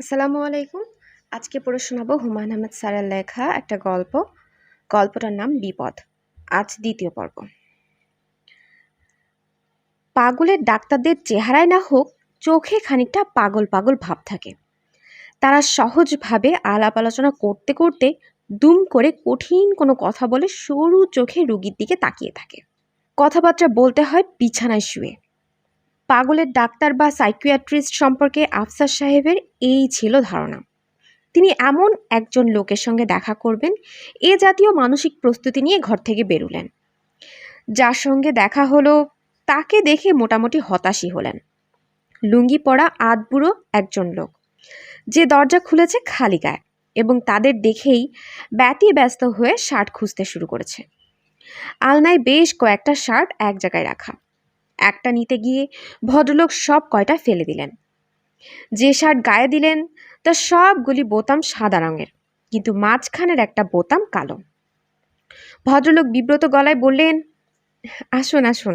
আসসালামু আলাইকুম। আজকে পড়ে শোনাবো হুমায়ুন আহমেদ স্যারের লেখা একটা গল্প। গল্পটার নাম বিপদ। আজ দ্বিতীয় পর্ব। পাগলের ডাক্তারদের চেহারায় না হোক, চোখে খানিকটা পাগল পাগল ভাব থাকে। তারা সহজভাবে আলাপ আলোচনা করতে করতে দুম করে কঠিন কোনো কথা বলে সরু চোখে রুগীর দিকে তাকিয়ে থাকে। কথাবার্তা বলতে হয় বিছানায় শুয়ে। পাগলের ডাক্তার বা সাইকিয়াট্রিস্ট সম্পর্কে আফসার সাহেবের এই ছিল ধারণা। তিনি এমন একজন লোকের সঙ্গে দেখা করবেন, এ জাতীয় মানসিক প্রস্তুতি নিয়ে ঘর থেকে বেরুলেন। যার সঙ্গে দেখা হলো তাকে দেখে মোটামুটি হতাশই হলেন। লুঙ্গি পরা আধবুড়ো একজন লোক, যে দরজা খুলেছে খালি গায়ে, এবং তাদের দেখেই ব্যস্ত হয়ে শার্ট খুঁজতে শুরু করেছে। আলনায় বেশ কয়েকটা শার্ট এক জায়গায় রাখা। একটা নিতে গিয়ে ভদ্রলোক সব কয়টা ফেলে দিলেন। যে শার্ট গায়ে দিলেন তার সবগুলি বোতাম সাদা রঙের, কিন্তু মাঝখানের একটা বোতাম কালো। ভদ্রলোক বিব্রত গলায় বললেন, আসুন আসুন,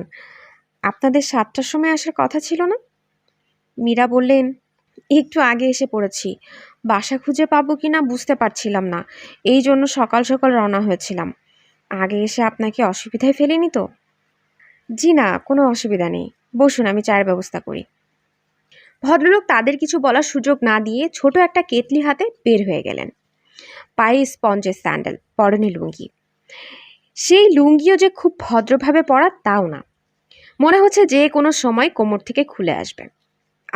আপনাদের 7টার সময় আসার কথা ছিল না? মীরা বললেন, একটু আগে এসে পড়েছি, বাসা খুঁজে পাবো কিনা বুঝতে পারছিলাম না, এই জন্য সকাল সকাল রওনা হয়েছিলাম। আগে এসে আপনাকে অসুবিধায় ফেলিনি তো? জি না, কোনো অসুবিধা নেই, বসুন, আমি চায়ের ব্যবস্থা করি। ভদ্রলোক তাদের কিছু বলার সুযোগ না দিয়ে ছোট একটা কেটলি হাতে বের হয়ে গেলেন। পায়ে স্পঞ্জের স্যান্ডেল, পরনে লুঙ্গি। সেই লুঙ্গিও যে খুব ভদ্রভাবে পরা তাও না, মনে হচ্ছে যে কোনো সময় কোমর থেকে খুলে আসবে।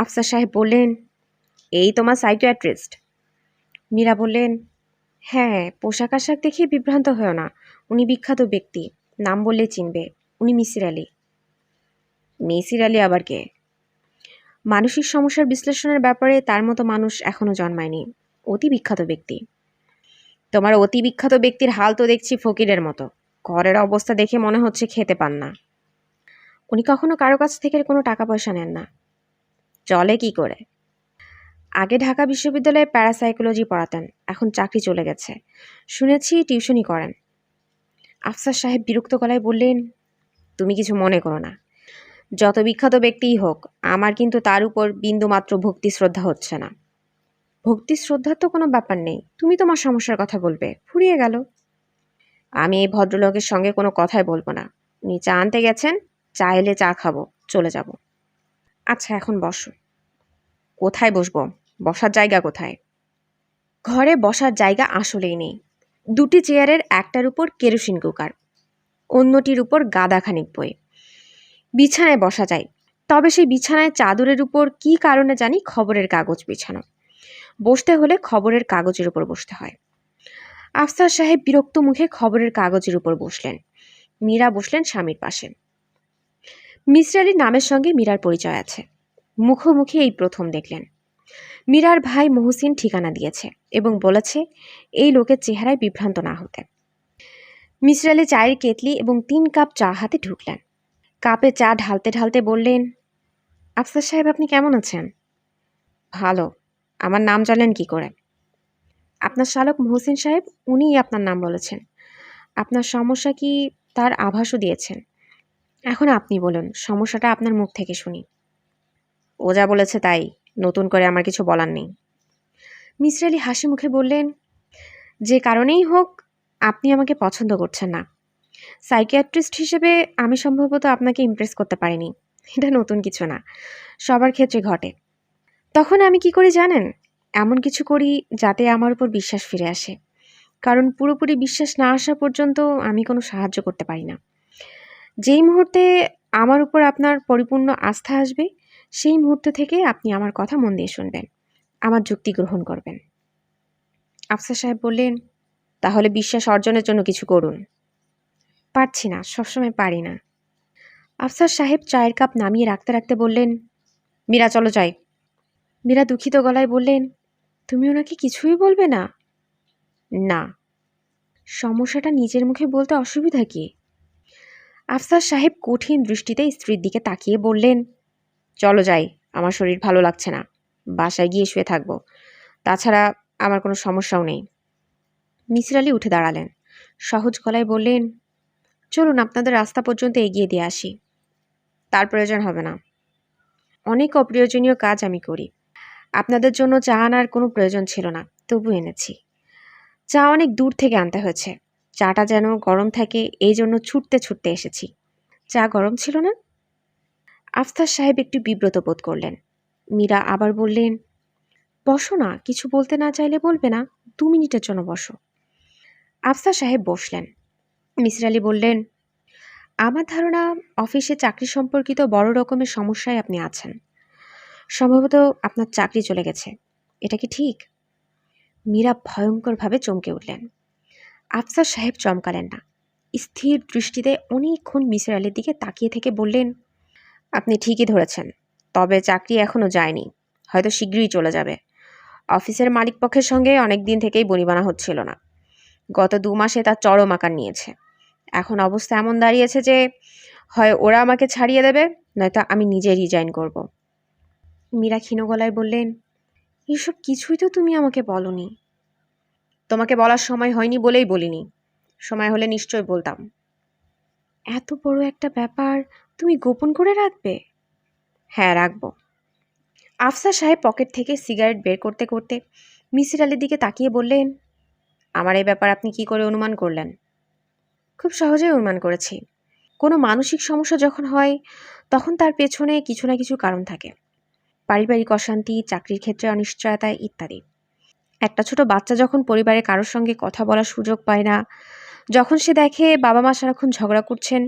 আফসার সাহেব বললেন, এই তোমার সাইকিয়াট্রিস্ট? মীরা বললেন, হ্যাঁ, পোশাক আশাক দেখে বিভ্রান্ত হয়েও না, উনি বিখ্যাত ব্যক্তি, নাম বললে চিনবে, উনি মিসির আলী। মিসির আলী আবার কে? মানসিক সমস্যার বিশ্লেষণের ব্যাপারে তার মতো মানুষ এখনো জন্মায়নি, অতি বিখ্যাত ব্যক্তি। তোমার অতি বিখ্যাত ব্যক্তির হাল তো দেখছি ফকিরের মতো, ঘরের অবস্থা দেখে মনে হচ্ছে খেতে পান না। উনি কখনো কারো কাছ থেকে কোনো টাকা পয়সা নেন না। চলে কি করে? আগে ঢাকা বিশ্ববিদ্যালয়ে প্যারাসাইকোলজি পড়াতেন, এখন চাকরি চলে গেছে, শুনেছি টিউশনি করেন। আফসার সাহেব বিরক্ত গলায় বললেন, তুমি কিছু মনে করো না, যত বিখ্যাত ব্যক্তিই হোক, আমার কিন্তু তার উপর বিন্দুমাত্র ভক্তি শ্রদ্ধা হচ্ছে না। ভক্তি শ্রদ্ধার তো কোনো ব্যাপার নেই, তুমি তোমার সমস্যার কথা বলবে, ফুরিয়ে গেল। আমি এই ভদ্রলোকের সঙ্গে কোনো কথাই বলবো না। উনি চা আনতে গেছেন, চা এলে চা খাবো, চলে যাব। আচ্ছা, এখন বসো। কোথায় বসবো? বসার জায়গা কোথায়? ঘরে বসার জায়গা আসলেই নেই। দুটি চেয়ারের একটার উপর কেরোসিন কুকার, অন্যটির উপর গাদাখানিক বই। বিছানায় বসা যায়, তবে সেই বিছানায় চাদরের উপর কী কারণে জানি খবরের কাগজ বিছানো। বসতে হলে খবরের কাগজের উপর বসতে হয়। আফসার সাহেব বিরক্ত মুখে খবরের কাগজের উপর বসলেন। মীরা বসলেন স্বামীর পাশে। মিসির আলীর নামের সঙ্গে মীরার পরিচয় আছে, মুখোমুখি এই প্রথম দেখলেন। মীরার ভাই মহসিন ঠিকানা দিয়েছে এবং বলেছে এই লোকের চেহারায় বিভ্রান্ত না হতে। মিসির আলী চায়ের কেটলি এবং 3 কাপ চা হাতে ঢুকলেন। কাপে চা ঢালতে ঢালতে বললেন, আফসার সাহেব, আপনি কেমন আছেন? ভালো। আমার নাম জানলেন কি করে? আপনার শালক মহসিন সাহেব, উনিই আপনার নাম বলেছেন। আপনার সমস্যা কি তার আভাসও দিয়েছেন। এখন আপনি বলুন, সমস্যাটা আপনার মুখ থেকে শুনি। ও যা বলেছে তাই, নতুন করে আমার কিছু বলার নেই। মিসির আলী হাসি মুখে বললেন, যে কারণেই হোক, আপনি আমাকে পছন্দ করছেন না। সাইকিয়াট্রিস্ট হিসেবে আমি সম্ভবত আপনাকে ইমপ্রেস করতে পারিনি। এটা নতুন কিছু না, সবার ক্ষেত্রে ঘটে। তখন আমি কি করি জানেন? এমন কিছু করি যাতে আমার উপর বিশ্বাস ফিরে আসে, কারণ পুরোপুরি বিশ্বাস না আসা পর্যন্ত আমি কোনো সাহায্য করতে পারি না। যেই মুহূর্তে আমার উপর আপনার পরিপূর্ণ আস্থা আসবে, সেই মুহূর্ত থেকে আপনি আমার কথা মন দিয়ে শুনবেন, আমার যুক্তি গ্রহণ করবেন। আফসার সাহেব বললেন, তাহলে বিশ্বাস অর্জনের জন্য কিছু করুন। পারছি না, সবসময় পারি না। আফসার সাহেব চায়ের কাপ নামিয়ে রাখতে রাখতে বললেন, মীরা চলো যাই। মীরা দুঃখিত গলায় বললেন, তুমি ওনাকে কিছুই বলবে না? না। সমস্যাটা নিজের মুখে বলতে অসুবিধা কি? আফসার সাহেব কঠিন দৃষ্টিতে স্ত্রীর দিকে তাকিয়ে বললেন, চলো যাই, আমার শরীর ভালো লাগছে না, বাসায় গিয়ে শুয়ে থাকবো, তাছাড়া আমার কোনো সমস্যাও নেই। মিসির আলী উঠে দাঁড়ালেন, সহজ গলায় বললেন, চলুন আপনাদের রাস্তা পর্যন্ত এগিয়ে দিয়ে আসি। তার প্রয়োজন হবে না, অনেক অপ্রয়োজনীয় কাজ আমি করি, আপনাদের জন্য চা আনার কোনো প্রয়োজন ছিল না, তবু এনেছি। চা অনেক দূর থেকে আনতে হয়েছে। চাটা যেন গরম থাকে এই জন্য ছুটতে ছুটতে এসেছি। চা গরম ছিল না? আফতার সাহেব একটু বিব্রত বোধ করলেন। মীরা আবার বললেন, বসো না, কিছু বলতে না চাইলে বলবে না, 2 মিনিটের জন্য বসো। আফতার সাহেব বসলেন। মিসির আলি বললেন, আমার ধারণা অফিসে চাকরি সম্পর্কিত বড় রকমের সমস্যায় আপনি আছেন। সম্ভবত আপনার চাকরি চলে গেছে, এটা কি ঠিক? মীরা ভয়ঙ্করভাবে চমকে উঠলেন। আফসার সাহেব চমকালেন না। স্থির দৃষ্টিতে অনেকক্ষণ মিসির আলির দিকে তাকিয়ে থেকে বললেন, আপনি ঠিকই ধরেছেন, তবে চাকরি এখনো যায়নি, হয়তো শীঘ্রই চলে যাবে। অফিসের মালিকপক্ষের সঙ্গে অনেক দিন থেকেই বনিবনা হচ্ছিল না। গত 2 মাসে তার চরম আকার নিয়েছে। এখন অবস্থা এমন দাঁড়িয়েছে যে হয় ওরা আমাকে ছাড়িয়ে দেবে, নয়তো আমি নিজে রিজাইন করব। মীরা ক্ষীণ গলায় বললেন, এসব কিছুই তো তুমি আমাকে বলনি। তোমাকে বলার সময় হয়নি বলেই বলিনি, সময় হলে নিশ্চয় বলতাম। এত বড় একটা ব্যাপার তুমি গোপন করে রাখবে? হ্যাঁ, রাখবো। আফসার সাহেব পকেট থেকে সিগারেট বের করতে করতে মিসির আলির দিকে তাকিয়ে বললেন, আমার এই ব্যাপার আপনি কি করে অনুমান করলেন? খুব সহজেই অনুমান করেছি। কোনো মানসিক সমস্যা যখন হয় তখন তার পেছনে কিছু না কিছু কারণ থাকে। পারিবারিক অশান্তি, চাকরির ক্ষেত্রে অনিশ্চয়তা ইত্যাদি। একটা ছোট বাচ্চা যখন পরিবারে কারোর সঙ্গে কথা বলার সুযোগ পায় না, যখন সে দেখে বাবা মা সারাক্ষণ ঝগড়া করছেন,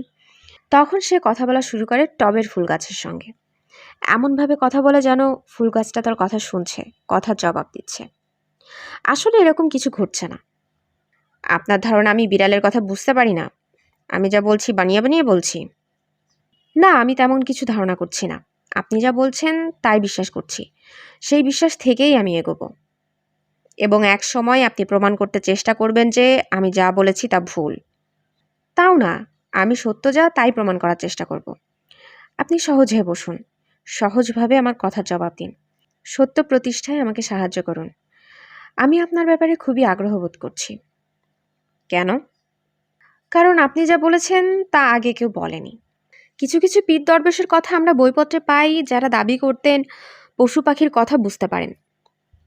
তখন সে কথা বলা শুরু করে টবের ফুল গাছের সঙ্গে। এমনভাবে কথা বলে যেন ফুল গাছটা তার কথা শুনছে, কথার জবাব দিচ্ছে। আসলে এরকম কিছু ঘটছে না। আপনার ধারণা আমি বিড়ালের কথা বুঝতে পারি না? আমি যা বলছি বানিয়ে বানিয়ে বলছি? না, আমি তেমন কিছু ধারণা করছি না। আপনি যা বলছেন তাই বিশ্বাস করছি। সেই বিশ্বাস থেকেই আমি এগোবো। এবং এক সময় আপনি প্রমাণ করতে চেষ্টা করবেন যে আমি যা বলেছি তা ভুল। তাও না, আমি সত্য যা তাই প্রমাণ করার চেষ্টা করব। আপনি সহজ হয়ে বসুন, সহজভাবে আমার কথার জবাব দিন। সত্য প্রতিষ্ঠায় আমাকে সাহায্য করুন। আমি আপনার ব্যাপারে খুবই আগ্রহ বোধ করছি। কেন? কারণ আপনি যা বলেছেন তা আগে কেউ বলেনি। কিছু কিছু পীর দরবেশের কথা আমরা বইপত্রে পাই, যারা দাবি করতেন পশু পাখির কথা বুঝতে পারেন,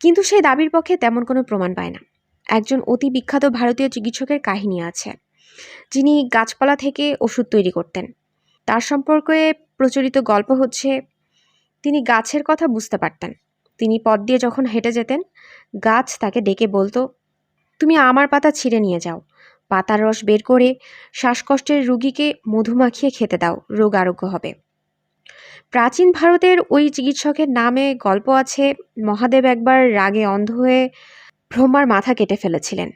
কিন্তু সেই দাবির পক্ষে তেমন কোনো প্রমাণ পায় না। একজন অতি বিখ্যাত ভারতীয় চিকিৎসকের কাহিনী আছে, যিনি গাছপালা থেকে ওষুধ তৈরি করতেন। তার সম্পর্কে প্রচলিত গল্প হচ্ছে, তিনি গাছের কথা বুঝতে পারতেন। তিনি পথ দিয়ে যখন হেঁটে যেতেন, গাছ তাকে ডেকে বলতো, তুমি আমার পাতা ছিঁড়ে নিয়ে যাও, পাতার রস বের করে শ্বাসকষ্টের রুগীকে মধু মাখিয়ে খেতে দাও, রোগ আরোগ্য হবে। প্রাচীন ভারতের ওই চিকিৎসকের নামে গল্প আছে, মহাদেব একবার রাগে অন্ধ হয়ে ব্রহ্মার মাথা কেটে ফেলেছিলেন।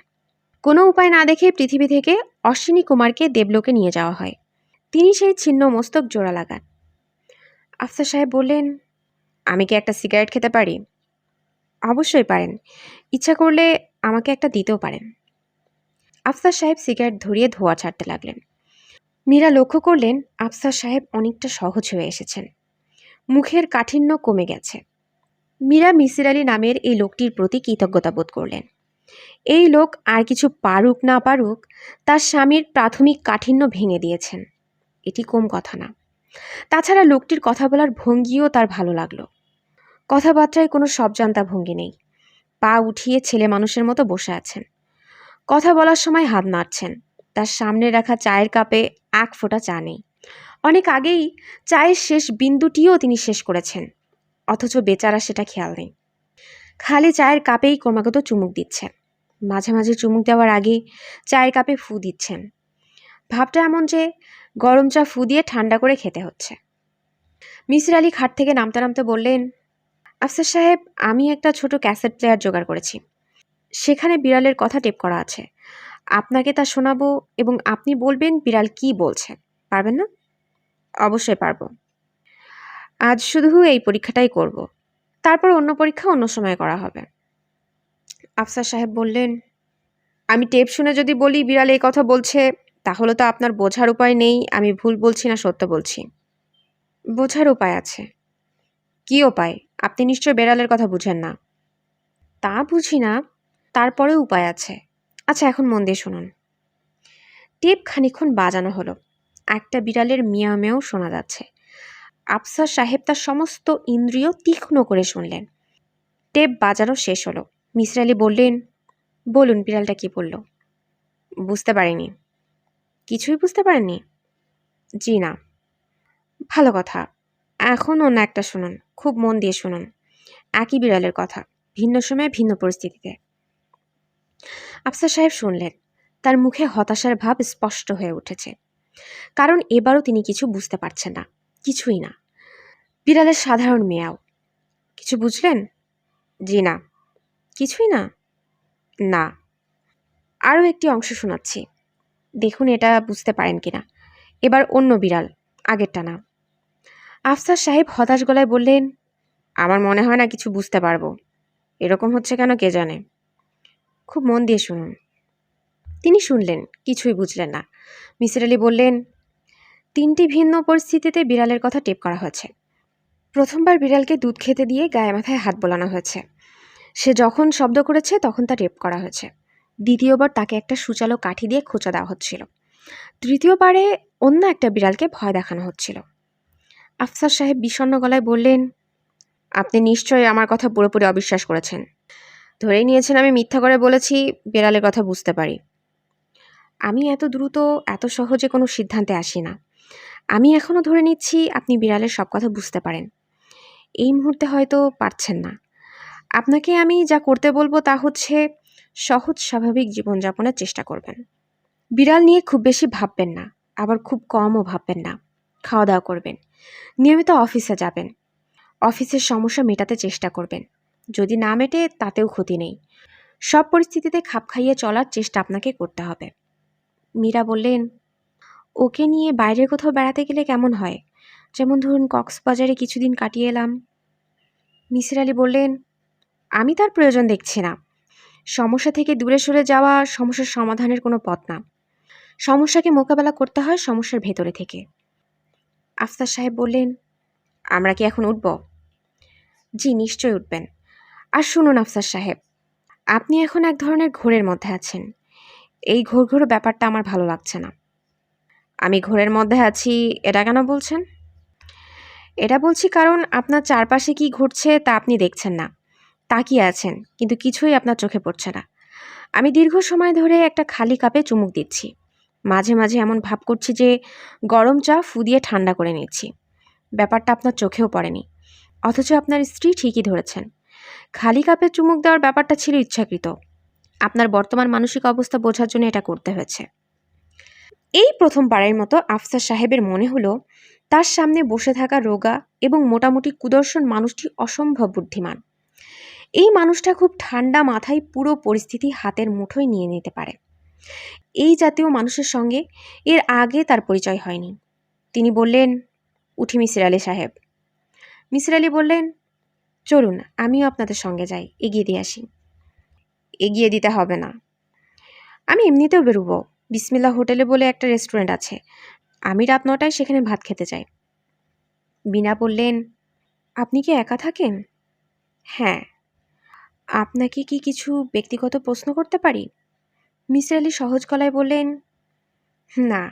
কোনো উপায় না দেখে পৃথিবী থেকে অশ্বিনী কুমারকে দেবলোকে নিয়ে যাওয়া হয়। তিনি সেই ছিন্ন মস্তক জোড়া লাগান। আফসার সাহেব বললেন, আমি কি একটা সিগারেট খেতে পারি? অবশ্যই পারেন, ইচ্ছা করলে আমাকে একটা দিতেও পারেন। আফসার সাহেব সিগারেট ধরিয়ে ধোঁয়া ছাড়তে লাগলেন। মীরা লক্ষ্য করলেন আফসার সাহেব অনেকটা সহজ হয়ে এসেছেন, মুখের কাঠিন্য কমে গেছে। মীরা মিসির আলি নামের এই লোকটির প্রতি কৃতজ্ঞতা বোধ করলেন। এই লোক আর কিছু পারুক না পারুক, তার স্বামীর প্রাথমিক কাঠিন্য ভেঙে দিয়েছেন, এটি কম কথা না। তাছাড়া লোকটির কথা বলার ভঙ্গিও তার ভালো লাগলো। কথাবার্তায় কোনো সবজান্তা ভঙ্গি নেই। পা উঠিয়ে ছেলে মানুষের মতো বসে আছেন। কথা বলার সময় হাত নাড়ছেন। তার সামনে রাখা চায়ের কাপে এক ফোঁটা চা নেই। অনেক আগেই চায়ের শেষ বিন্দুটিও তিনি শেষ করেছেন, অথচ বেচারা সেটা খেয়াল নেই। খালি চায়ের কাপেই ক্রমাগত চুমুক দিচ্ছেন। মাঝে মাঝে চুমুক দেওয়ার আগে চায়ের কাপে ফু দিচ্ছেন। ভাবটা এমন যে গরম চা ফু দিয়ে ঠান্ডা করে খেতে হচ্ছে। মিসির আলি খাট থেকে নামতে নামতে বললেন, আফসার সাহেব, আমি একটা ছোট ক্যাসেট প্লেয়ার জোগাড় করেছি। সেখানে বিড়ালের কথা টেপ করা আছে। আপনাকে তা শোনাবো এবং আপনি বলবেন বিড়াল কি বলছে। পারবেন না? অবশ্যই পারবো। আজ শুধু এই পরীক্ষাটাই করব। তারপর অন্য পরীক্ষা অন্য সময় করা হবে। আফসার সাহেব বললেন, আমি টেপ শুনে যদি বলি বিড়াল এই কথা বলছে, তাহলে তো আপনার বোঝার উপায় নেই আমি ভুল বলছি না সত্য বলছি। বোঝার উপায় আছে। কি উপায়? আপনি নিশ্চয় বিড়ালের কথা বুঝেন না। তা বুঝি না, তারপরেও উপায় আছে। আচ্ছা, এখন মন দিয়ে শুনুন। টেপ খানিকক্ষণ বাজানো হলো। একটা বিড়ালের মিয়াও মেয়াও শোনা যাচ্ছে। আফসার সাহেব তার সমস্ত ইন্দ্রিয় তীক্ষ্ণ করে শুনলেন। টেপ বাজানো শেষ হলো। মিসির আলি বললেন, বলুন বিড়ালটা কি বলল? বুঝতে পারিনি। কিছুই বুঝতে পারেননি? জি না। ভালো কথা। এখন অন্য একটা শুনুন, খুব মন দিয়ে শুনুন। একই বিড়ালের কথা, ভিন্ন সময়ে ভিন্ন পরিস্থিতিতে। আফসার সাহেব শুনলেন। তার মুখে হতাশার ভাব স্পষ্ট হয়ে উঠেছে, কারণ এবারও তিনি কিছু বুঝতে পারছেন না, কিছুই না। বিড়ালের সাধারণ মেয়াও। কিছু বুঝলেন? জি না। কিছুই না? না। আরও একটি অংশ শোনাচ্ছি, দেখুন এটা বুঝতে পারেন কিনা। এবার অন্য বিড়াল, আগেরটা না। আফসার সাহেব হতাশ গলায় বললেন, আমার মনে হয় না কিছু বুঝতে পারবো। এরকম হচ্ছে কেন কে জানে। খুব মন দিয়ে শুনুন। তিনি শুনলেন, কিছুই বুঝলেন না। মিসির আলি বললেন, 3টি ভিন্ন পরিস্থিতিতে বিড়ালের কথা টেপ করা হয়েছে। প্রথমবার বিড়ালকে দুধ খেতে দিয়ে গায়ে মাথায় হাত বোলানো হয়েছে। সে যখন শব্দ করেছে তখন তা টেপ করা হয়েছে। দ্বিতীয়বার তাকে একটা সূচালো কাঠি দিয়ে খোঁচা দেওয়া হচ্ছিল। তৃতীয়বারে অন্য একটা বিড়ালকে ভয় দেখানো হচ্ছিল। আফসার সাহেব বিষণ্ণ গলায় বললেন, আপনি নিশ্চয়ই আমার কথা পুরোপুরি অবিশ্বাস করেছেন। ধরেই নিয়েছেন আমি মিথ্যা করে বলেছি বিড়ালের কথা বুঝতে পারি। আমি এত দ্রুত, এত সহজে কোনো সিদ্ধান্তে আসি না। আমি এখনও ধরে নিচ্ছি আপনি বিড়ালের সব কথা বুঝতে পারেন। এই মুহূর্তে হয়তো পারছেন না। আপনাকে আমি যা করতে বলবো তা হচ্ছে সহজ স্বাভাবিক জীবনযাপনের চেষ্টা করবেন। বিড়াল নিয়ে খুব বেশি ভাববেন না, আবার খুব কমও ভাববেন না। খাওয়া দাওয়া করবেন, নিয়মিত অফিসে যাবেন, অফিসের সমস্যা মেটাতে চেষ্টা করবেন। যদি না মেটে তাতেও ক্ষতি নেই। সব পরিস্থিতিতে খাপ খাইয়ে চলার চেষ্টা আপনাকে করতে হবে। মীরা বললেন, ওকে নিয়ে বাইরে কোথাও বেড়াতে গেলে কেমন হয়? যেমন ধরুন কক্সবাজারে কিছুদিন কাটিয়ে এলাম। মিসির আলি বললেন, আমি তার প্রয়োজন দেখছি না। সমস্যা থেকে দূরে সরে যাওয়া সমস্যার সমাধানের কোনো পথ না। সমস্যাকে মোকাবেলা করতে হয় সমস্যার ভেতরে থেকে। আফসার সাহেব বললেন, আমরা কি এখন উঠব? জি, নিশ্চয়ই উঠবেন। আর শুনুন আফসার সাহেব, আপনি এখন এক ধরনের ঘোরের মধ্যে আছেন। এই ঘোর ব্যাপারটা আমার ভালো লাগছে না। আমি ঘোরের মধ্যে আছি এটা কেন বলছেন? এটা বলছি কারণ আপনার চারপাশে কি ঘটছে তা আপনি দেখছেন না। তাকিয়ে আছেন, কিন্তু কিছুই আপনার চোখে পড়ছে না। আমি দীর্ঘ সময় ধরে একটা খালি কাপে চুমুক দিচ্ছি। মাঝে মাঝে এমন ভাব করছি যে গরম চা ফু দিয়ে ঠান্ডা করে নিচ্ছি। ব্যাপারটা আপনার চোখেও পড়েনি, অথচ আপনার স্ত্রী ঠিকই ধরেছেন। খালি কাপে চুমুক দেওয়ার ব্যাপারটা ছিল ইচ্ছাকৃত। আপনার বর্তমান মানসিক অবস্থা বোঝার জন্য এটা করতে হয়েছে। এই প্রথমবারের মতো আফসার সাহেবের মনে হলো তার সামনে বসে থাকা রোগা এবং মোটামুটি কুদর্শন মানুষটি অসম্ভব বুদ্ধিমান। এই মানুষটা খুব ঠান্ডা মাথায় পুরো পরিস্থিতি হাতের মুঠোয় নিয়ে নিতে পারে। এই জাতীয় মানুষের সঙ্গে এর আগে তার পরিচয় হয়নি। তিনি বললেন, উঠি মিসির আলি সাহেব। মিসির আলি বললেন, চলুন আমিও আপনাদের সঙ্গে যাই, এগিয়ে দিয়ে আসি। এগিয়ে দিতে হবে না, আমি এমনিতেও বেরোবো। বিসমিল্লাহ হোটেলে বলে একটা রেস্টুরেন্ট আছে, আমি রাত 9টায় সেখানে ভাত খেতে চাই। বিনা বললেন, আপনি কি একা থাকেন? হ্যাঁ। আপনাকে কি কিছু ব্যক্তিগত প্রশ্ন করতে পারি? মিসির আলি সহজ গলায় বললেন, না,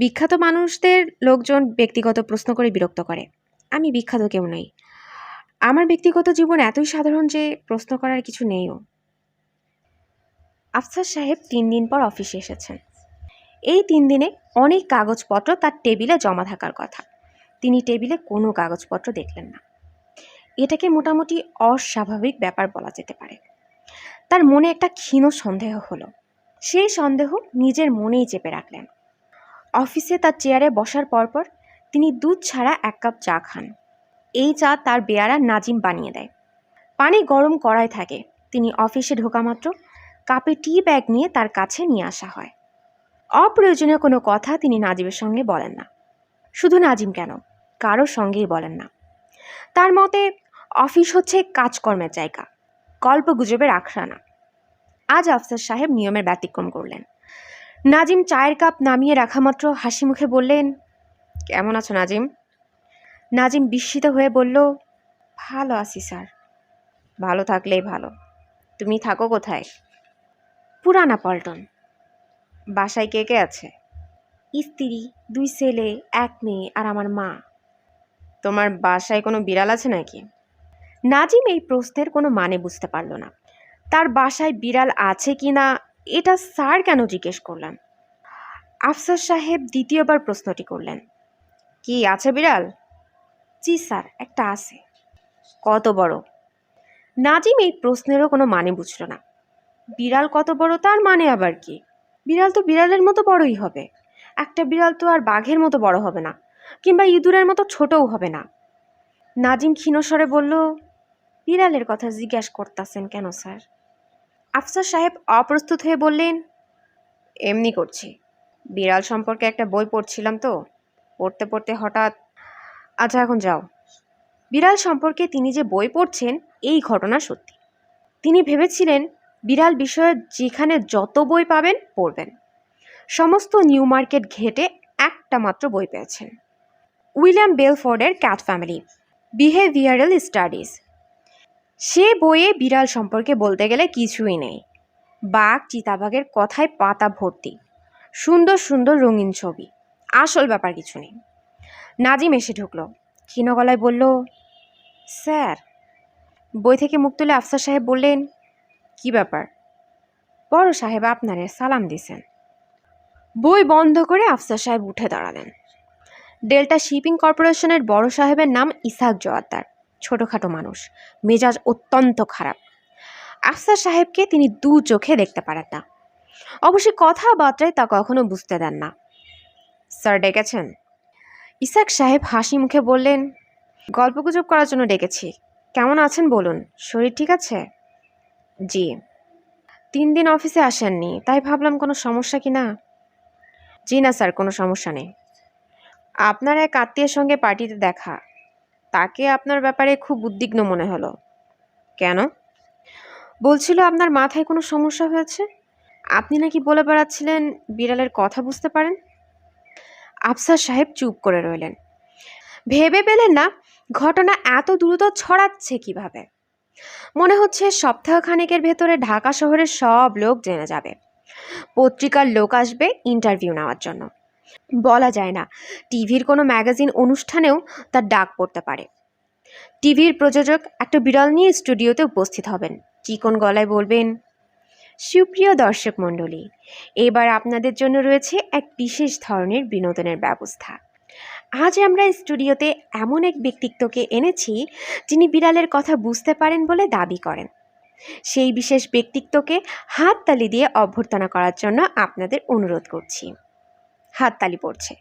বিখ্যাত মানুষদের লোকজন ব্যক্তিগত প্রশ্ন করে বিরক্ত করে। আমি বিখ্যাত কেউ নই। আমার ব্যক্তিগত জীবন এতই সাধারণ যে প্রশ্ন করার কিছু নেইও। আফসার সাহেব 3 দিন পর অফিসে এসেছেন। এই 3 দিনে অনেক কাগজপত্র তার টেবিলে জমা থাকার কথা। তিনি টেবিলে কোনো কাগজপত্র দেখলেন না। এটাকে মোটামুটি অস্বাভাবিক ব্যাপার বলা যেতে পারে। তার মনে একটা ক্ষীণ সন্দেহ হলো। সেই সন্দেহ নিজের মনেই চেপে রাখলেন। অফিসে তার চেয়ারে বসার পরপর তিনি দুধ ছাড়া 1 কাপ চা খান। এই চা তার বেয়ারা নাজিম বানিয়ে দেয়। পানি গরম কড়াই থাকে। তিনি অফিসে ঢোকা মাত্র কাপে টি ব্যাগ নিয়ে তার কাছে নিয়ে আসা হয়। অপ্রয়োজনীয় কোনো কথা তিনি নাজিমের সঙ্গে বলেন না। শুধু নাজিম কেন, কারোর সঙ্গেই বলেন না। তার মতে অফিস হচ্ছে কাজকর্মের জায়গা, গল্প গুজবের আখড়া। আজ আফসার সাহেব নিয়মের ব্যতিক্রম করলেন। নাজিম চায়ের কাপ নামিয়ে রাখা মাত্র হাসি মুখে বললেন, কেমন আছো নাজিম? নাজিম বিস্মিত হয়ে বলল, ভালো আছি স্যার। ভালো থাকলেই ভালো। তুমি থাকো কোথায়? পুরানা পল্টন। বাসায় কে কে আছে? স্ত্রী, 2 ছেলে, 1 মেয়ে আর আমার মা। তোমার বাসায় কোনো বিড়াল আছে নাকি? নাজিম এই প্রশ্নের কোনো মানে বুঝতে পারল না। তার বাসায় বিড়াল আছে কি না এটা স্যার কেন জিজ্ঞেস করলেন? আফসার সাহেব দ্বিতীয়বার প্রশ্নটি করলেন, কি আছে বিড়াল? জি স্যার, একটা আছে। কত বড়? নাজিম এই প্রশ্নেরও কোনো মানে বুঝল না। বিড়াল কত বড় তার মানে আবার কি? বিড়াল তো বিড়ালের মতো বড়ই হবে। একটা বিড়াল তো আর বাঘের মতো বড় হবে না, কিংবা ইঁদুরের মতো ছোটও হবে না। নাজিম ক্ষীণস্বরে বলল, বিড়ালের কথা জিজ্ঞাসা করতেছেন কেন স্যার? আফসার সাহেব অপ্রস্তুত হয়ে বললেন, এমনি করছি। বিড়াল সম্পর্কে একটা বই পড়ছিলাম তো, পড়তে পড়তে হঠাৎ। আচ্ছা এখন যাও। বিড়াল সম্পর্কে তিনি যে বই পড়ছেন এই ঘটনা সত্যি। তিনি ভেবেছিলেন বিড়াল বিষয়ে যেখানে যত বই পাবেন পড়বেন। সমস্ত নিউ মার্কেট ঘেটে একটা মাত্র বই পেয়েছেন, উইলিয়াম বেলফোর্ডের ক্যাট ফ্যামিলি, বিহেভিয়ারাল স্টাডিজ। সে বইয়ে বিড়াল সম্পর্কে বলতে গেলে কিছুই নেই। বাঘ চিতাবাঘের কথায় পাতা ভর্তি, সুন্দর সুন্দর রঙিন ছবি, আসল ব্যাপার কিছু নেই। নাজিম এসে ঢুকলো, ক্ষীণ গলায় বলল, স্যার। বই থেকে মুখ তুলে আফসার সাহেব বললেন, কি ব্যাপার? বড় সাহেব আপনারে সালাম দিছেন। বই বন্ধ করে আফসার সাহেব উঠে দাঁড়ালেন। ডেল্টা শিপিং কর্পোরেশনের বড় সাহেবের নাম ইসহাক জোয়াদ্দার। ছোটখাটো মানুষ, মেজাজ অত্যন্ত খারাপ। আফসার সাহেবকে তিনি দু চোখে দেখতে পারেন না, অবশ্যই কথাবার্তায় তা কখনো বুঝতে দেন না। স্যার ডেকেছেন? ইসহাক সাহেব হাসি মুখে বললেন, গল্পগুজব করার জন্য ডেকেছি। কেমন আছেন বলুন, শরীর ঠিক আছে? জি। 3 দিন অফিসে আসেননি, তাই ভাবলাম কোনো সমস্যা কি না। জি না স্যার, কোনো সমস্যা নেই। আপনার এক আত্মীয়ের সঙ্গে পার্টিতে দেখা, তাকে আপনার ব্যাপারে খুব উদ্বিগ্ন মনে হলো। কেন? বলছিল আপনার মাথায় কোনো সমস্যা হয়েছে। আপনি নাকি বলে বেড়াচ্ছিলেন বিড়ালের কথা বুঝতে পারেন। আফসার সাহেব চুপ করে রইলেন। ভেবে পেলেন না ঘটনা এত দ্রুত ছড়াচ্ছে কিভাবে। মনে হচ্ছে সপ্তাহখানেকের ভেতরে ঢাকা শহরের সব লোক জেনে যাবে। পত্রিকার লোক আসবে ইন্টারভিউ নেওয়ার জন্য। বলা যায় না, টিভির কোনো ম্যাগাজিন অনুষ্ঠানেও তার ডাক পড়তে পারে। টিভির প্রযোজক একটা বিড়াল নিয়ে স্টুডিওতে উপস্থিত হবেন, চিকন গলায় বলবেন, সুপ্রিয় দর্শক মণ্ডলী, এবার আপনাদের জন্য রয়েছে এক বিশেষ ধরনের বিনোদনের ব্যবস্থা। আজ আমরা স্টুডিওতে এমন এক ব্যক্তিত্বকে এনেছি যিনি বিড়ালের কথা বুঝতে পারেন বলে দাবি করেন। সেই বিশেষ ব্যক্তিত্বকে হাততালি দিয়ে অভ্যর্থনা করার জন্য আপনাদের অনুরোধ করছি। হাততালি পড়ছে,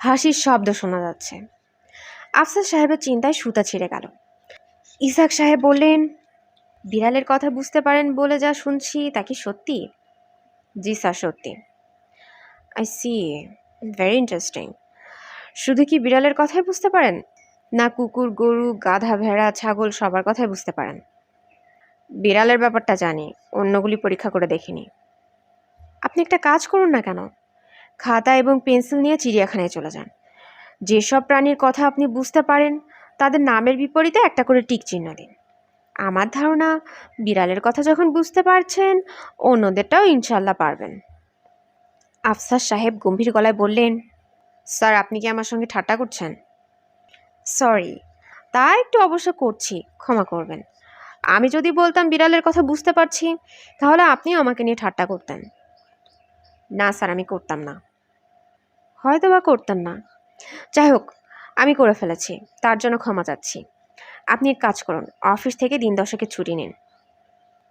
হাসির শব্দ শোনা যাচ্ছে। আফসার সাহেবের চিন্তায় সুতা ছিঁড়ে গেল। ইসহাক সাহেব বললেন, বিড়ালের কথা বুঝতে পারেন বলে যা শুনছি তা কি সত্যি? জি স্যার, সত্যি। I see, very interesting. শুধু কি বিড়ালের কথাই বুঝতে পারেন, না কুকুর, গরু, গাধা, ভেড়া, ছাগল সবার কথাই বুঝতে পারেন? বিড়ালের ব্যাপারটা জানি, অন্যগুলি পরীক্ষা করে দেখিনি। আপনি একটা কাজ করুন না কেন, খাতা এবং পেন্সিল নিয়ে চিড়িয়াখানায় চলে যান। যেসব প্রাণীর কথা আপনি বুঝতে পারেন তাদের নামের বিপরীতে একটা করে টিক চিহ্ন দিন। আমার ধারণা বিড়ালের কথা যখন বুঝতে পারছেন অন্যদেরটাও ইনশাল্লাহ পারবেন। আফসার সাহেব গম্ভীর গলায় বললেন, স্যার আপনি কি আমার সঙ্গে ঠাট্টা করছেন? সরি, তা একটু অবশ্য করছি, ক্ষমা করবেন। আমি যদি বলতাম বিড়ালের কথা বুঝতে পারছি তাহলে আপনিও আমাকে নিয়ে ঠাট্টা করতেন। না স্যার, আমি করতাম না। হয়তো বা করতেন না। যাই হোক, আমি করে ফেলেছি, তার জন্য ক্ষমা চাচ্ছি। আপনি এক কাজ করুন, অফিস থেকে দিন 10 ছুটি নিন।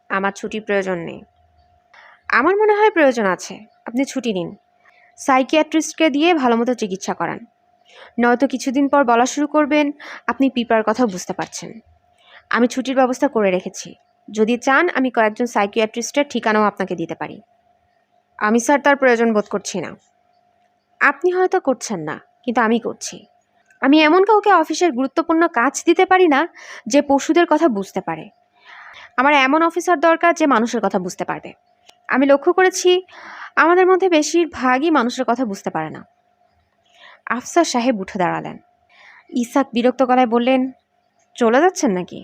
আমার ছুটির প্রয়োজন নেই। আমার মনে হয় প্রয়োজন আছে, আপনি ছুটি নিন। সাইকিয়াট্রিস্টকে দিয়ে ভালো মতো চিকিৎসা করান, নয়তো কিছুদিন পর বলা শুরু করবেন আপনি পিঁপড়ার কথা বুঝতে পারছেন। আমি ছুটির ব্যবস্থা করে রেখেছি, যদি চান আমি কয়েকজন সাইকিয়াট্রিস্টের ঠিকানাও আপনাকে দিতে পারি। আমি স্যার তার প্রয়োজন বোধ করছি না। আপনি হয়তো করছেন না, কিন্তু আমি করছি। আমি এমন কাউকে অফিসের গুরুত্বপূর্ণ কাজ দিতে পারি না যে পশুদের কথা বুঝতে পারে। আমার এমন অফিসার দরকার যে মানুষের কথা বুঝতে পারবে। আমি লক্ষ্য করেছি আমাদের মধ্যে বেশিরভাগই মানুষের কথা বুঝতে পারে না। আফসার সাহেব উঠে দাঁড়ালেন। ইসহাক বিরক্ত গলায় বললেন, চলে যাচ্ছেন নাকি?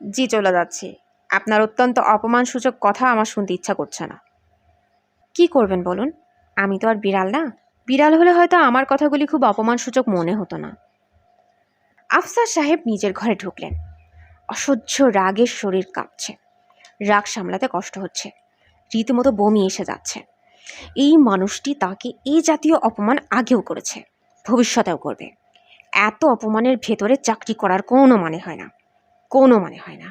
জি, চলে যাচ্ছি। আপনার অত্যন্ত অপমানসূচক কথা আমার শুনতে ইচ্ছা করছে না। কি করবেন বলুন, আমি তো আর বিড়াল না। বিড়াল হলে হয়তো আমার কথাগুলি খুব অপমানসূচক মনে হতো না। আফসার সাহেব নিজের ঘরে ঢুকলেন। অসহ্য রাগের শরীর কাঁপছে, রাগ সামলাতে কষ্ট হচ্ছে, রীতিমতো বমি এসে যাচ্ছে। এই মানুষটি তাকে এই জাতীয় অপমান আগেও করেছে, ভবিষ্যতেও করবে। এত অপমানের ভেতরে চাকরি করার কোনো মানে হয় না, কোনো মানে হয় না।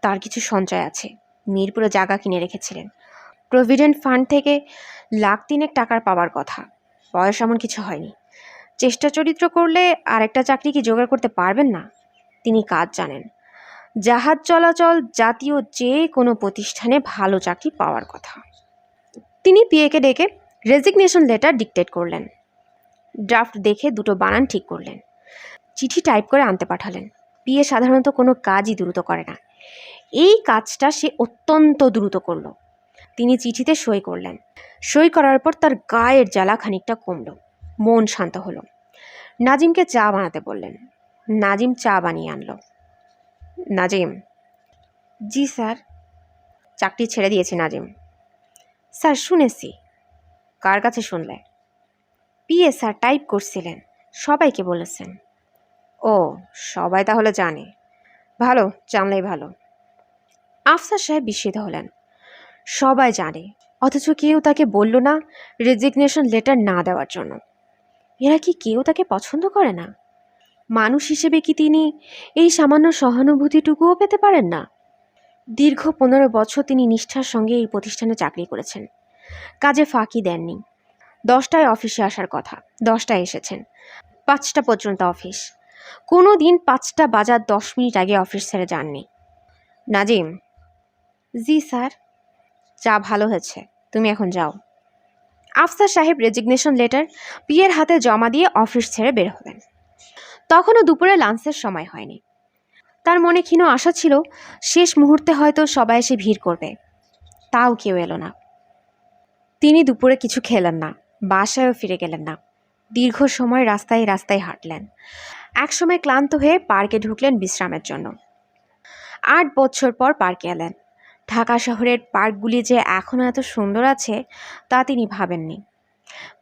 তার কিছু সঞ্চয় আছে, মিরপুরে জায়গা কিনে রেখেছিলেন, প্রভিডেন্ট ফান্ড থেকে লাখ 3 টাকার পাওয়ার কথা। বয়স এমন কিছু হয়নি, চেষ্টা চরিত্র করলে আরেকটা চাকরি কি জোগাড় করতে পারবেন না? তিনি কাজ জানেন, জাহাজ চলাচল জাতীয় যে কোনো প্রতিষ্ঠানে ভালো চাকরি পাওয়ার কথা। তিনি পিএকে ডেকে রেজিগনেশন লেটার ডিকটেট করলেন, ড্রাফট দেখে দুটো বানান ঠিক করলেন, চিঠি টাইপ করে আনতে পাঠালেন। পিএ সাধারণত কোনো কাজই দ্রুত করে না, এই কাজটা সে অত্যন্ত দ্রুত করল। তিনি চিঠিতে সই করলেন। সই করার পর তার গায়ের জ্বালা খানিকটা কমল, মন শান্ত হলো। নাজিমকে চা বানাতে বললেন। নাজিম চা বানিয়ে আনলো। নাজিম। জি স্যার। চাকরি ছেড়ে দিয়েছি নাজিম। স্যার শুনেছি। কার কাছে শুনলে? পিএ স্যার টাইপ করছিলেন, সবাইকে বলেছেন। ও, সবাই তাহলে জানে। ভালো, জানলেই ভালো। আফসার সাহেব বিস্মিত হলেন। সবাই জানে, অথচ কেউ তাকে বলল না রেজিগনেশন লেটার না দেওয়ার জন্য। এরা কি কেউ তাকে পছন্দ করে না? মানুষ হিসেবে কি তিনি এই সামান্য সহানুভূতিটুকুও পেতে পারেন না? দীর্ঘ 15 বছর তিনি নিষ্ঠার সঙ্গে এই প্রতিষ্ঠানে চাকরি করেছেন, কাজে ফাঁকি দেননি। 10টায় অফিসে আসার কথা, 10টায় এসেছেন। 5টা পর্যন্ত অফিস, কোনো দিন 5টা বাজার 10 মিনিট আগে অফিস ছেড়ে যাননি। নাজিম। জি স্যার। চা ভালো হয়েছে, তুমি এখন যাও। আফসার সাহেব রেজিগনেশন লেটার পিএর হাতে জমা দিয়ে অফিস ছেড়ে বের হলেন। তখনও দুপুরে লাঞ্চের সময় হয়নি। তার মনে ক্ষীণ আশা ছিল শেষ মুহূর্তে হয়তো সবাই এসে ভিড় করবে, তাও কেউ এলো না। তিনি দুপুরে কিছু খেলেন না, বাসায়ও ফিরে গেলেন না। দীর্ঘ সময় রাস্তায় রাস্তায় হাঁটলেন। একসময় ক্লান্ত হয়ে পার্কে ঢুকলেন বিশ্রামের জন্য। 8 বছর পর পার্কে এলেন। ঢাকা শহরের পার্কগুলি যে এখনও এত সুন্দর আছে তা তিনি ভাবেননি।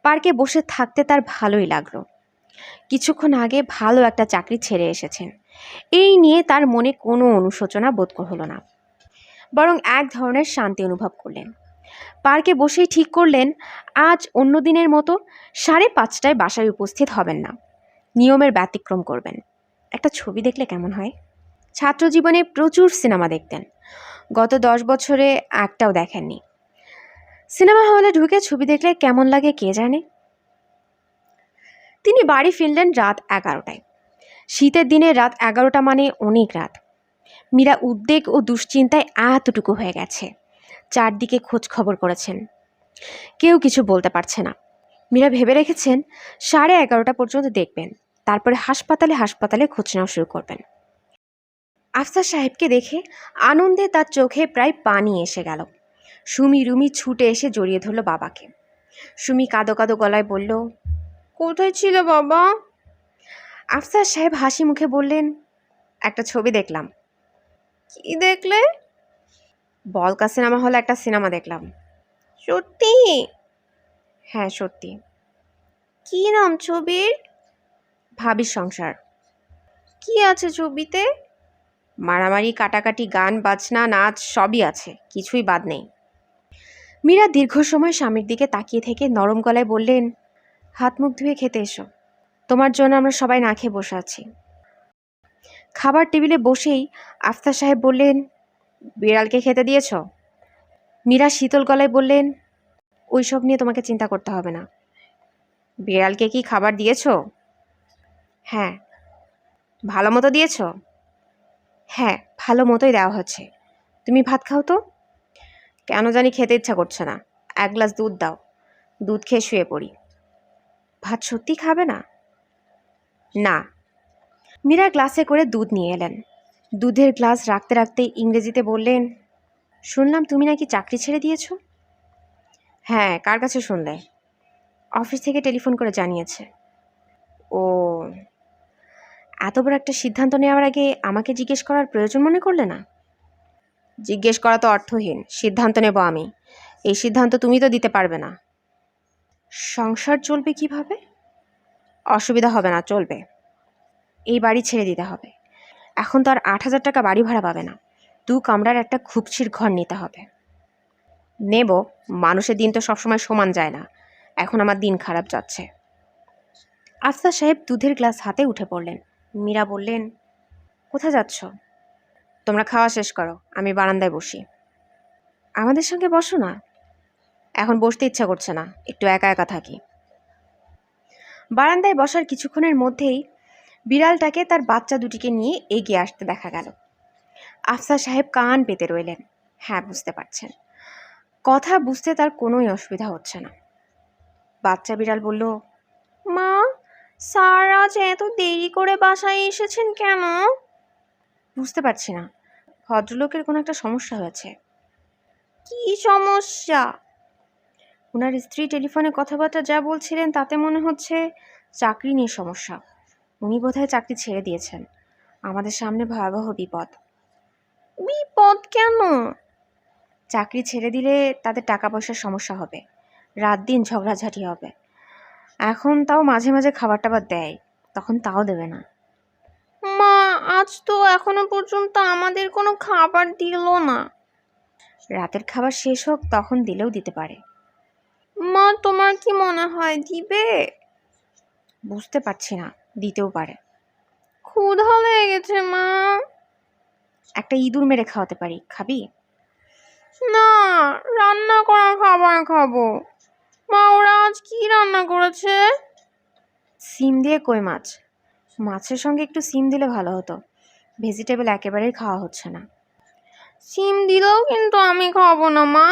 পার্কে বসে থাকতে তার ভালোই লাগলো। কিছুক্ষণ আগে ভালো একটা চাকরি ছেড়ে এসেছেন, এই নিয়ে তার মনে কোনো অনুশোচনা বোধ হলো না, বরং এক ধরনের শান্তি অনুভব করলেন। পার্কে বসেই ঠিক করলেন আজ অন্য দিনের মতো 5:30টায় বাসায় উপস্থিত হবেন না, নিয়মের ব্যতিক্রম করবেন। একটা ছবি দেখলে কেমন হয়? ছাত্র জীবনে প্রচুর সিনেমা দেখতেন, গত 10 বছরে একটাও দেখেননি। সিনেমা হলে ঢুকে ছবি দেখলে কেমন লাগে কে জানে। তিনি বাড়ি ফিরলেন রাত 11টায়। শীতের দিনে রাত 11টা মানে অনেক রাত। মীরা উদ্বেগ ও দুশ্চিন্তায় এতটুকু হয়ে গেছে। চারদিকে খোঁজ খবর করেছেন, কেউ কিছু বলতে পারছে না। মীরা ভেবে রেখেছেন 11:30 পর্যন্ত দেখবেন, তারপরে হাসপাতালে হাসপাতালে খোঁজ নেওয়া শুরু করবেন। আফসার সাহেবকে দেখে আনন্দে তার চোখে প্রায় পানি এসে গেল। সুমি রুমি ছুটে এসে জড়িয়ে ধরল বাবাকে। সুমি কাঁদো কাঁদো গলায় বলল, কোথায় ছিল বাবা? আফসার সাহেব হাসি মুখে বললেন, একটা ছবি দেখলাম। কি দেখলে? বলকা সিনেমা হলে একটা সিনেমা দেখলাম। সত্যি? হ্যাঁ সত্যি। কি নাম ছবির? ভাবির সংসার। কি আছে ছবিতে? মারামারি, কাটাকাটি, গান বাজনা, নাচ সবই আছে, কিছুই বাদ নেই। মীরা দীর্ঘ সময় স্বামীর দিকে তাকিয়ে থেকে নরম গলায় বললেন, হাত মুখ ধুয়ে খেতে এসো, তোমার জন্য আমরা সবাই না খেয়ে বসে আছি। খাবার টেবিলে বসেই আফসার সাহেব বললেন, বিড়ালকে খেতে দিয়েছ? মীরা শীতল গলায় বললেন, ওইসব নিয়ে তোমাকে চিন্তা করতে হবে না। বিড়ালকে কি খাবার দিয়েছ? হ্যাঁ। ভালো মতো দিয়েছ? হ্যাঁ, ভালো মতোই দেওয়া হচ্ছে। তুমি ভাত খাও তো। কেন জানি খেতে ইচ্ছা করছে না, 1 গ্লাস দুধ দাও, দুধ খেয়ে শুয়ে পড়ি। ভাত সত্যি খাবে না? না। মীরা গ্লাসে করে দুধ নিয়ে এলেন। দুধের গ্লাস রাখতে রাখতে ইংরেজিতে বললেন, শুনলাম তুমি নাকি চাকরি ছেড়ে দিয়েছ? হ্যাঁ, কার কাছে শুনলে? অফিস থেকে টেলিফোন করে জানিয়েছে। ও, এত বড় একটা সিদ্ধান্ত নেওয়ার আগে আমাকে জিজ্ঞেস করার প্রয়োজন মনে করলে না? জিজ্ঞেস করা তো অর্থহীন, সিদ্ধান্ত নেব আমি, এই সিদ্ধান্ত তুমি তো দিতে পারবে না। সংসার চলবে কিভাবে? অসুবিধা হবে না, চলবে। এই বাড়ি ছেড়ে দিতে হবে, এখন তো আর 8,000 টাকা বাড়ি ভাড়া পাবে না, 2 কামরার একটা খুপছির ঘর নিতে হবে। নেব, মানুষের দিন তো সবসময় সমান যায় না, এখন আমার দিন খারাপ যাচ্ছে। আফসার সাহেব দুধের গ্লাস হাতে উঠে পড়লেন। মীরা বললেন, কোথায় যাচ্ছ? তোমরা খাওয়া শেষ করো, আমি বারান্দায় বসি। আমাদের সঙ্গে বসো না। এখন বসতে ইচ্ছা করছে না, একটু একা একা থাকি। বারান্দায় বসার কিছুক্ষণের মধ্যেই বিড়ালটাকে তার বাচ্চা দুটিকে নিয়ে এগিয়ে আসতে দেখা গেল। আফসার সাহেব কান পেতে রইলেন। হ্যাঁ, বুঝতে পারছেন, কথা বুঝতে তার কোনোই অসুবিধা হচ্ছে না। বাচ্চা বিড়াল বলল, মা, স্যার আজ এত দেরি করে বাসায় এসেছেন কেন? বুঝতে পারছি না, ভদ্রলোকের কোনো একটা সমস্যা হয়েছে। কি সমস্যা? ওনার স্ত্রী টেলিফোনে কথাবার্তা যা বলছিলেন তাতে মনে হচ্ছে চাকরি নিয়ে সমস্যা। উনি বোধহয় চাকরি ছেড়ে দিয়েছেন। আমাদের সামনে ভয়াবহ বিপদ। বিপদ কেন? চাকরি ছেড়ে দিলে তাদের টাকা পয়সার সমস্যা হবে, রাত দিন ঝগড়াঝাটি হবে। এখন তাও মাঝে মাঝে খাবার টাবার দেয়, তখন তাও দেবে না। মা, আজ তো এখনো পর্যন্ত আমাদের কোনো খাবার দিল না। রাতের খাবার শেষ হোক, তখন দিলেও দিতে পারে। মা, তোমার কি মনে হয় দিবে? বুঝতে পারছি না, দিতেও পারে। ক্ষুধা লেগেছে মা। একটা ইঁদুর মেরে খাওয়াতে পারি, খাবি? না, রান্না করা খাবার খাবো। মা, ওরা আজ কি রান্না করেছে? সিম দিয়ে কই মাছ। মাছের সঙ্গে একটু সিম দিলে ভালো হতো, ভেজিটেবল একেবারেই খাওয়া হচ্ছে না। সিম দিলেও কিন্তু আমি খাবো না মা।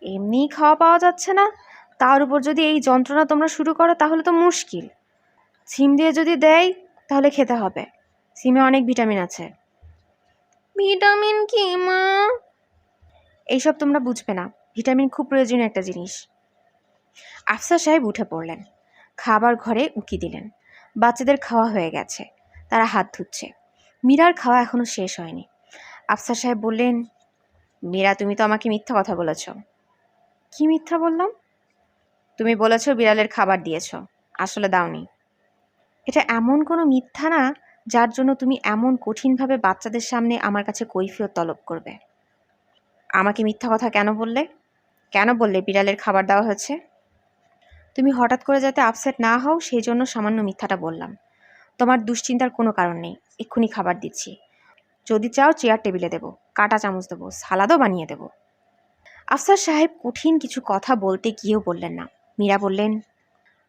এমনিই খাওয়া পাওয়া যাচ্ছে না, তার উপর যদি এই যন্ত্রণা তোমরা শুরু করো তাহলে তো মুশকিল। সিম দিয়ে যদি দেয় তাহলে খেতে হবে, সিমে অনেক ভিটামিন আছে। ভিটামিন কি মা? এইসব তোমরা বুঝবে না, ভিটামিন খুব প্রয়োজনীয় একটা জিনিস। আফসার সাহেব উঠে পড়লেন, খাবার ঘরে উকি দিলেন। বাচ্চাদের খাওয়া হয়ে গেছে, তারা হাত ধুচ্ছে। মীরার খাওয়া এখনো শেষ হয়নি। আফসার সাহেব বললেন, মীরা, তুমি তো আমাকে মিথ্যা কথা বলেছ। কি মিথ্যা বললাম? তুমি বলেছ বিড়ালের খাবার দিয়েছ, আসলে দাওনি। এটা এমন কোনো মিথ্যা না যার জন্য তুমি এমন কঠিনভাবে বাচ্চাদের সামনে আমার কাছে কৈফিয়ত তলব করবে। আমাকে মিথ্যা কথা কেন বললে? কেন বললে বিড়ালের খাবার দেওয়া হয়েছে? তুমি হঠাৎ করে যাতে আপসেট না হও সেই জন্য সামান্য মিথ্যাটা বললাম। তোমার দুশ্চিন্তার কোনো কারণ নেই, এক্ষুনি খাবার দিচ্ছি। যদি চাও চেয়ার টেবিলে দেবো, কাঁটা চামচ দেবো, সালাদও বানিয়ে দেবো। আফসার সাহেব কঠিন কিছু কথা বলতে গিয়েও বললেন না। মীরা বললেন,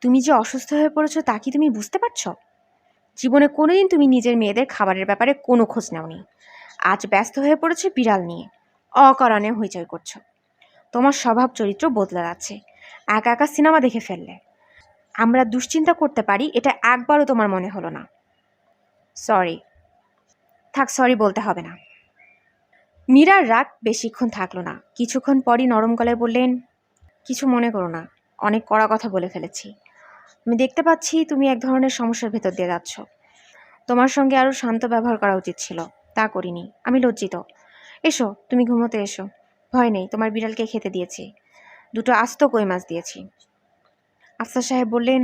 তুমি যে অসুস্থ হয়ে পড়েছো তা কি তুমি বুঝতে পারছো? জীবনে কোনোদিন তুমি নিজের মেয়েদের খাবারের ব্যাপারে কোনো খোঁজ নাওনি। আজ ব্যস্ত হয়ে পড়েছে বিড়াল নিয়ে, অকারণে হইচই করছো। তোমার স্বভাব চরিত্র বদলে যাচ্ছে, একা একা সিনেমা দেখে ফেললে। আমরা দুশ্চিন্তা করতে পারি এটা একবারও তোমার মনে হলো না। সরি। থাক, সরি বলতে হবে না। মীরার রাগ বেশিক্ষণ থাকলো না, কিছুক্ষণ পরই নরম গলায় বললেন, কিছু মনে করো না, অনেক কড়া কথা বলে ফেলেছি। আমি দেখতে পাচ্ছি তুমি এক ধরনের সমস্যার ভেতর দিয়ে যাচ্ছ। তোমার সঙ্গে আরও শান্ত ব্যবহার করা উচিত ছিল, তা করিনি, আমি লজ্জিত। এসো, তুমি ঘুমোতে এসো। ভয় নেই, তোমার বিড়ালকে খেতে দিয়েছি, 2টো আস্ত কই মাছ দিয়েছি। আফসার সাহেব বললেন,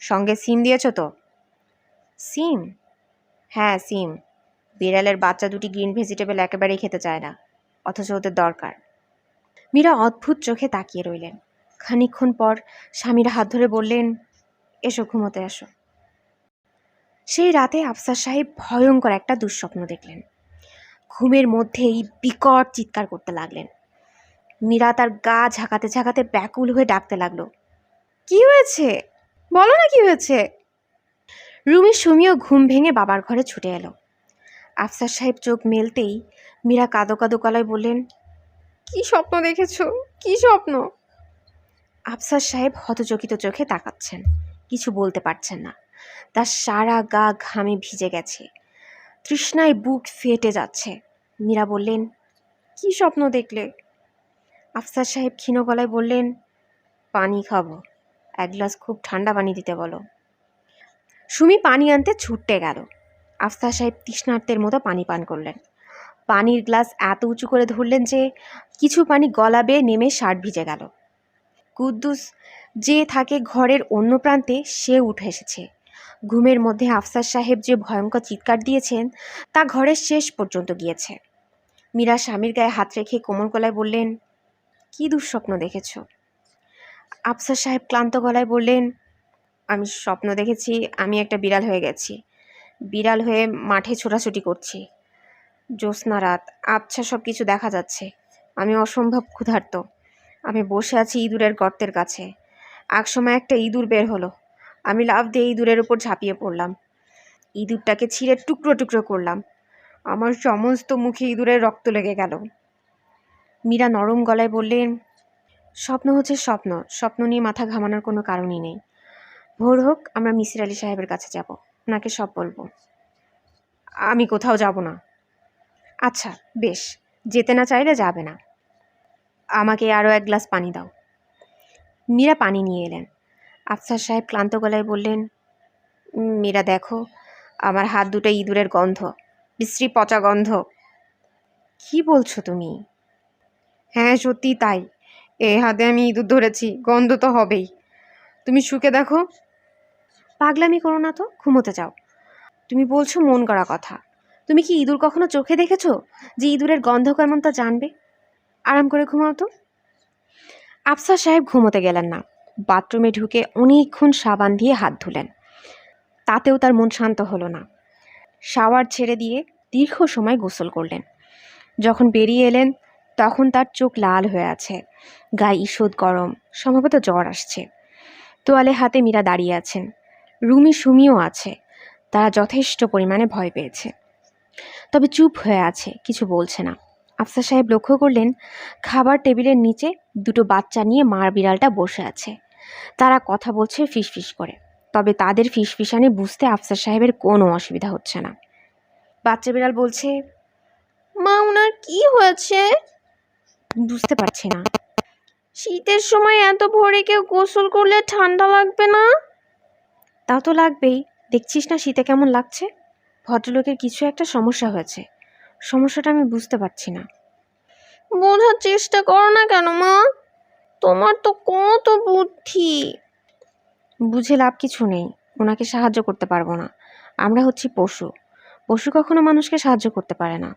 সঙ্গে সিম দিয়েছ তো? সিম? হ্যাঁ, সিম। বিড়ালের বাচ্চা দুটি গ্রিন ভেজিটেবল একেবারেই খেতে চায় না, অথচ ওদের দরকার। মীরা অদ্ভুত চোখে তাকিয়ে রইলেন। খানিকক্ষণ পর স্বামীর হাত ধরে বললেন, এসো, ঘুমোতে এসো। সেই রাতে আফসার সাহেব ভয়ঙ্কর একটা দুঃস্বপ্ন দেখলেন। ঘুমের মধ্যেই বিকট চিৎকার করতে লাগলেন। মীরা তার গা ঝাঁকাতে ঝাঁকাতে ব্যাকুল হয়ে ডাকতে লাগলো, কি হয়েছে? বলো না কি হয়েছে? রুমে সুমিও ঘুম ভেঙে বাবার ঘরে ছুটে এলো। আফসার সাহেব চোখ মেলতেই মীরা কাঁদো কাঁদো গলায় বললেন, কি স্বপ্ন দেখেছো? কি স্বপ্ন? আফসার সাহেব হতচকিত চোখে তাকাচ্ছেন, কিছু বলতে পারছেন না। তার সারা গা ঘামে ভিজে গেছে, তৃষ্ণায় বুক ফেটে যাচ্ছে। মীরা বললেন, কি স্বপ্ন দেখলে? আফসার সাহেব ক্ষীণ গলায় বললেন, পানি খাবো, 1 গ্লাস খুব ঠান্ডা পানি দিতে বলো। সুমি পানি আনতে ছুটতে গেল। আফসার সাহেব তৃষ্ণার্তের মতো পানি পান করলেন। পানির গ্লাস এত উঁচু করে ধরলেন যে কিছু পানি গলা বেয়ে নেমে শার্ট ভিজে গেল। কুদ্দুস যে থাকে ঘরের অন্য প্রান্তে, সে উঠে এসেছে। ঘুমের মধ্যে আফসার সাহেব যে ভয়ঙ্কর চিৎকার দিয়েছেন তা ঘরের শেষ পর্যন্ত গিয়েছে। মীরা স্বামীর গায়ে হাত রেখে কোমল গলায় বললেন, কি দুঃস্বপ্ন দেখেছ? আফসার সাহেব ক্লান্ত গলায় বললেন, আমি স্বপ্ন দেখেছি আমি একটা বিড়াল হয়ে গেছি। বিড়াল হয়ে মাঠে ছোটাছুটি করছি। জ্যোৎস্না রাত, আবছা সব কিছু দেখা যাচ্ছে। আমি অসম্ভব ক্ষুধার্ত। আমি বসে আছি ইঁদুরের গর্তের কাছে। একসময় একটা ইঁদুর বের হলো। আমি লাফ দিয়ে ইঁদুরের উপর ঝাঁপিয়ে পড়লাম। ইঁদুরটাকে ছিঁড়ে টুকরো টুকরো করলাম। আমার সমস্ত মুখে ইঁদুরের রক্ত লেগে গেল। মীরা নরম গলায় বললেন, স্বপ্ন হচ্ছে স্বপ্ন, স্বপ্ন নিয়ে মাথা ঘামানোর কোনো কারণই নেই। ভোর হোক, আমরা মিসির আলি সাহেবের কাছে যাব, ওনাকে সব বলবো। আমি কোথাও যাব না। আচ্ছা বেশ, যেতে না চাইলে যাবে না। আমাকে আরও এক গ্লাস পানি দাও। মীরা পানি নিয়ে এলেন। আফসার সাহেব ক্লান্ত গলায় বললেন, মীরা দেখো, আমার হাত দুটো ইঁদুরের গন্ধ, বিশ্রী পচা গন্ধ। কি বলছো তুমি? হ্যাঁ সত্যি তাই। এই হাতে আমি ইঁদুর ধরেছি, গন্ধ তো হবেই। তুমি শুকে দেখো। পাগলামি করো না তো, ঘুমোতে যাও। তুমি বলছো মন গড়া কথা। তুমি কি ইঁদুর কখনো চোখে দেখেছো যে ইঁদুরের গন্ধ কেমন তা জানবে? আরাম করে ঘুমাও তো। আফসার সাহেব ঘুমোতে গেলেন না। বাথরুমে ঢুকে অনেকক্ষণ সাবান দিয়ে হাত ধুলেন। তাতেও তার মন শান্ত হলো না। শাওয়ার ছেড়ে দিয়ে দীর্ঘ সময় গোসল করলেন। যখন বেরিয়ে এলেন তখন তার চোখ লাল হয়ে আছে, গায়ে ঈষৎ গরম, সম্ভবত জ্বর আসছে। তোয়ালে হাতে মীরা দাঁড়িয়ে আছেন। রুমি সুমিও আছে। তারা যথেষ্ট পরিমাণে ভয় পেয়েছে, তবে চুপ হয়ে আছে, কিছু বলছে না। আফসার সাহেব লক্ষ্য করলেন খাবার টেবিলের নিচে দুটো বাচ্চা নিয়ে মার বিড়ালটা বসে আছে। তারা কথা বলছে ফিসফিস করে, তবে তাদের ফিসফিসানি বুঝতে আফসার সাহেবের কোনো অসুবিধা হচ্ছে না। বাচ্চা বিড়াল বলছে, মা ওনার কি হয়েছে? বুঝতে পারছি না। শীতের সময় এত ভোরে কেউ গোসল করলে ঠান্ডা লাগবে না? তা তো লাগবেই, দেখছিস না শীতে কেমন লাগছে। ভদ্রলোকের কিছু একটা সমস্যা হয়েছে, সমস্যাটা আমি বুঝতে পারছি না। বোঝার চেষ্টা করো না কেন মা? তোমার তো কত বুদ্ধি। বুঝে লাভ কিছু নেই, ওনাকে সাহায্য করতে পারবো না। আমরা হচ্ছি পশু, পশু কখনো মানুষকে সাহায্য করতে পারে না।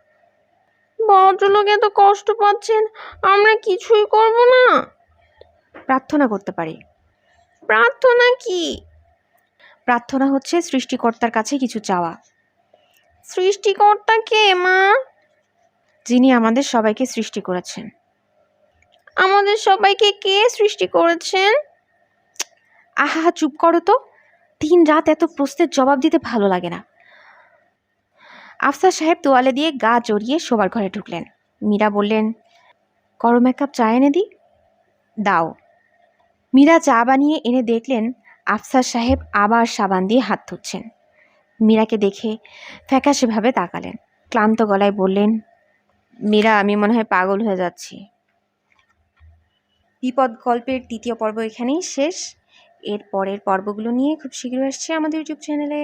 ভদ্রলোক এত কষ্ট পাচ্ছেন, আমরা কিছুই করব না? প্রার্থনা করতে পারি। প্রার্থনা কি? প্রার্থনা হচ্ছে সৃষ্টিকর্তার কাছে কিছু চাওয়া। সৃষ্টিকর্তা কে মা? যিনি আমাদের সবাইকে সৃষ্টি করেছেন। আমাদের সবাইকে কে সৃষ্টি করেছেন? আহা চুপ করো তো, দিন রাত এত প্রশ্নের জবাব দিতে ভালো লাগে না। আফসার সাহেব তোয়ালে দিয়ে গা জড়িয়ে শোবার ঘরে ঢুকলেন। মীরা বললেন, গরম এক কাপ চা এনে দিই। দাও। মীরা চা বানিয়ে এনে দেখলেন আফসার সাহেব আবার সাবান দিয়ে হাত ধুচ্ছেন। মীরাকে দেখে ফ্যাকাশেভাবে তাকালেন। ক্লান্ত গলায় বললেন, মীরা আমি মনে হয় পাগল হয়ে যাচ্ছি। বিপদ গল্পের ৩য় পর্ব এখানেই শেষ। এর পরের পর্বগুলো নিয়ে খুব শীঘ্রই আসছে আমাদের ইউটিউব চ্যানেলে।